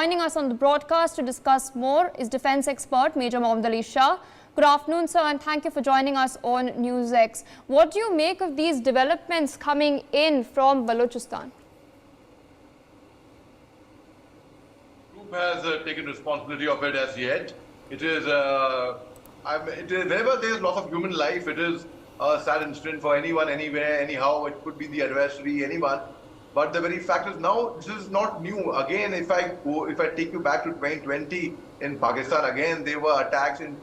joining us on the broadcast to discuss more is defense expert Major Mohammed Ali Shah. Good afternoon, sir, and thank you for joining us on NewsX. What do you make of these developments coming in from Balochistan? Group has taken responsibility of it as yet. It is, whenever there is loss of human life, it is a sad incident for anyone, anywhere, anyhow. It could be the adversary, anyone. But the very fact is now, this is not new. Again, if I take you back to 2020 in Pakistan, again, there were attacks in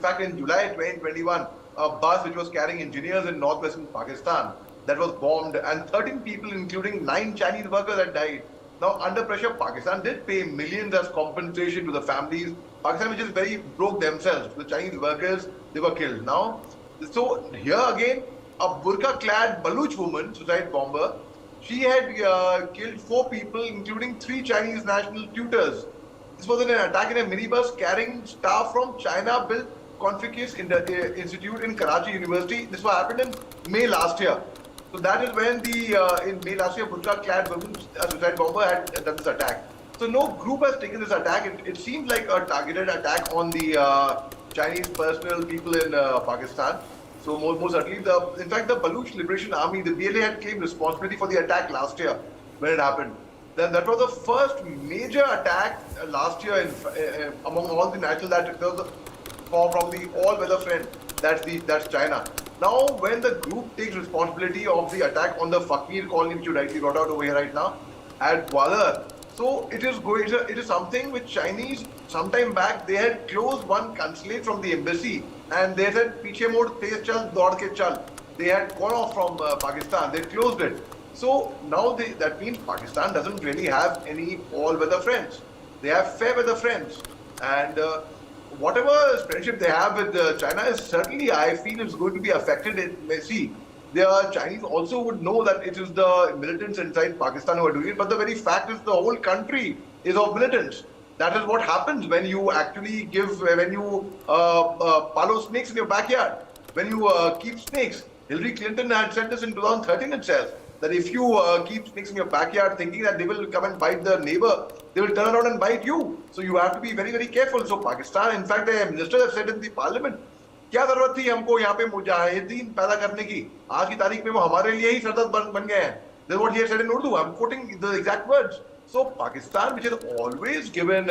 fact, in July 2021, a bus which was carrying engineers in northwestern Pakistan that was bombed, and 13 people, including 9 Chinese workers, had died. Now, under pressure, Pakistan did pay millions as compensation to the families. Pakistan, which is very broke themselves, the Chinese workers, they were killed. Now, so here again, a burqa-clad Baluch woman, suicide bomber, she had killed 4 people, including 3 Chinese national tutors. This was an attack in a minibus carrying staff from China-built Confucius Institute in Karachi University. This happened in May last year. So that is when in May last year, burqa-clad woman, suicide bomber, had done this attack. So no group has taken this attack. It seems like a targeted attack on the Chinese personnel people in Pakistan. So most certainly, in fact, the Baluch Liberation Army, the BLA, had claimed responsibility for the attack last year when it happened. Then that was the first major attack last year among all the national that was from the all-weather friend, that's China. Now, when the group takes responsibility of the attack on the Fakir colony, which you rightly brought out over here right now, at Gwadar, so it is something which Chinese, sometime back, they had closed one consulate from the embassy, and they said, "Piche mode, tez chal, daud ke chal." They had gone off from Pakistan. They closed it. So now that means Pakistan doesn't really have any all-weather friends. They have fair-weather friends, and whatever friendship they have with China is certainly, I feel, is going to be affected. It may see. The Chinese also would know that it is the militants inside Pakistan who are doing it, but the very fact is the whole country is of militants. That is what happens when you actually follow snakes in your backyard, when you keep snakes. Hillary Clinton had said this in 2013 itself, that if you keep snakes in your backyard thinking that they will come and bite the neighbor, they will turn around and bite you. So you have to be very, very careful. So Pakistan, in fact, the minister has said in the parliament, क्या जरूरत थी हमको यहाँ पे मुजाहिदीन पैदा करने की? आज की तारीख में वो हमारे लिए ही सरदर्द बन गए हैं. This is what he had said in Urdu. I'm quoting the exact words. So Pakistan, which has always given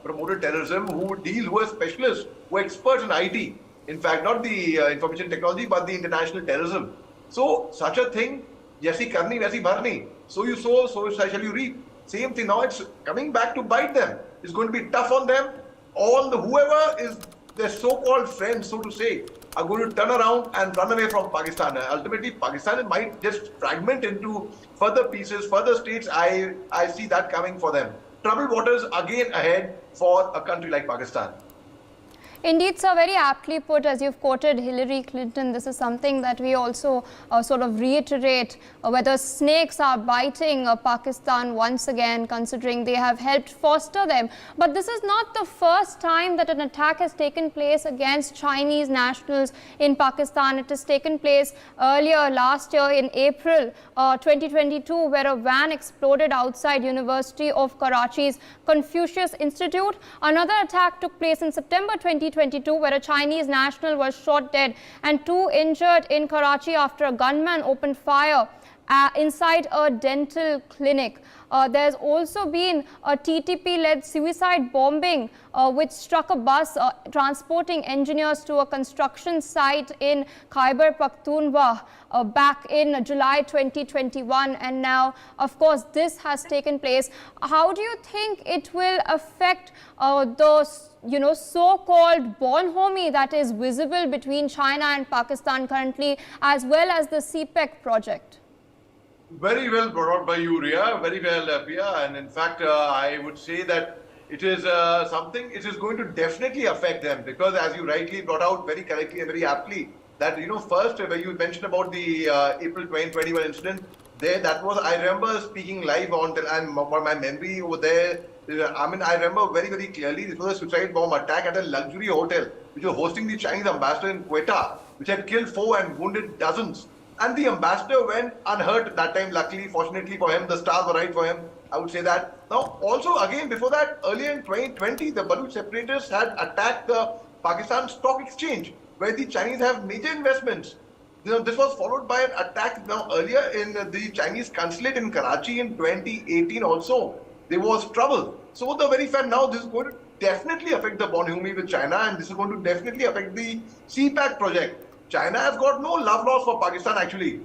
promoted terrorism, who are specialists, who are experts in IT. In fact, not the information technology, but the international terrorism. So such a thing, jaisi karni, waisi bharni. So you sow, so shall you reap. Same thing. Now it's coming back to bite them. It's going to be tough on them. Whoever is their so-called friends, so to say, are going to turn around and run away from Pakistan. Ultimately, Pakistan might just fragment into further pieces, further states. I see that coming for them. Troubled waters again ahead for a country like Pakistan. Indeed, sir, very aptly put, as you've quoted Hillary Clinton. This is something that we also sort of reiterate, whether snakes are biting Pakistan once again, considering they have helped foster them. But this is not the first time that an attack has taken place against Chinese nationals in Pakistan. It has taken place earlier last year in April 2022, where a van exploded outside University of Karachi's Confucius Institute. Another attack took place in September 2022, where a Chinese national was shot dead and 2 injured in Karachi after a gunman opened fire inside a dental clinic. There's also been a TTP-led suicide bombing which struck a bus transporting engineers to a construction site in Khyber Pakhtunkhwa back in July 2021, and now, of course, this has taken place. How do you think it will affect those so-called bonhomie that is visible between China and Pakistan currently, as well as the CPEC project? Very well brought out by you, Ria. Very well, Pia. And in fact, I would say that it is something, it is going to definitely affect them, because as you rightly brought out very correctly and very aptly, that, first, when you mentioned about the April 2021 incident, that was, I remember speaking live on, and for my memory over there, I remember very, very clearly, this was a suicide bomb attack at a luxury hotel, which was hosting the Chinese ambassador in Quetta, which had killed 4 and wounded dozens. And the ambassador went unhurt that time, luckily, fortunately for him, the stars were right for him. I would say that. Now, also again, before that, earlier in 2020, the Baluch separatists had attacked the Pakistan Stock Exchange, where the Chinese have major investments. This was followed by an attack now earlier in the Chinese consulate in Karachi in 2018 also. There was trouble. So the very fact now this is going to definitely affect the bonhomie with China, and this is going to definitely affect the CPAC project. China has got no love lost for Pakistan actually.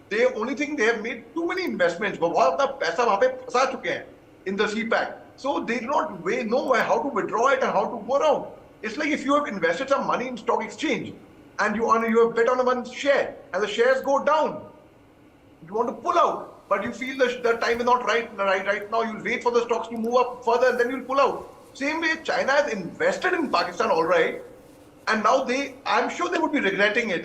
They only think they have made too many investments, but बहुत अपना पैसा वहाँ पे फंसा चुके हैं in the CPAC. So they do not know how to withdraw it and how to go around. It's like if you have invested some money in stock exchange and you have bet on one share and the shares go down, you want to pull out, but you feel the time is not right now. You'll wait for the stocks to move up further and then you'll pull out. Same way, China has invested in Pakistan, all right, and now I'm sure they would be regretting it.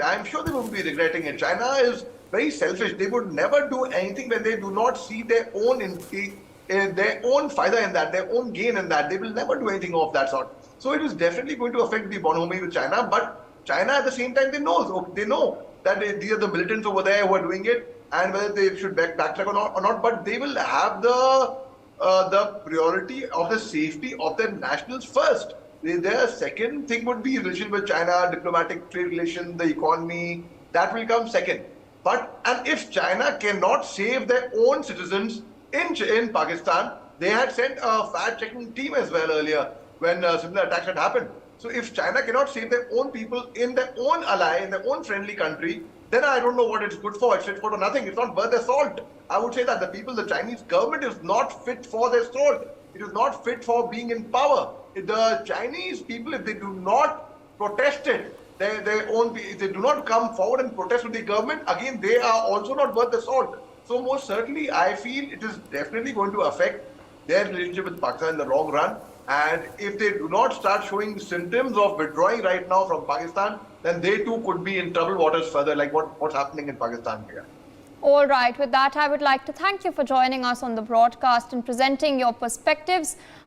China is very selfish. They would never do anything when they do not see their own fayda in that, their own gain in that. They will never do anything of that sort. So it is definitely going to affect the bonhomie with China. But China at the same time, they know that these are the militants over there who are doing it, and whether they should backtrack or not. But they will have the priority of the safety of their nationals first. Their second thing would be relations with China, diplomatic trade relations, the economy. That will come second. And if China cannot save their own citizens in Pakistan, they had sent a fact-checking team as well earlier when similar attacks had happened. So if China cannot save their own people in their own ally, in their own friendly country, then I don't know what it's good for. It's fit for nothing. It's not worth their salt. I would say that the Chinese government is not fit for their salt. It is not fit for being in power. The Chinese people, if they do not protest it, if they do not come forward and protest with the government, again, they are also not worth the salt. So most certainly, I feel it is definitely going to affect their relationship with Pakistan in the long run. And if they do not start showing symptoms of withdrawing right now from Pakistan, then they too could be in troubled waters further, like what's happening in Pakistan here. All right. With that, I would like to thank you for joining us on the broadcast and presenting your perspectives.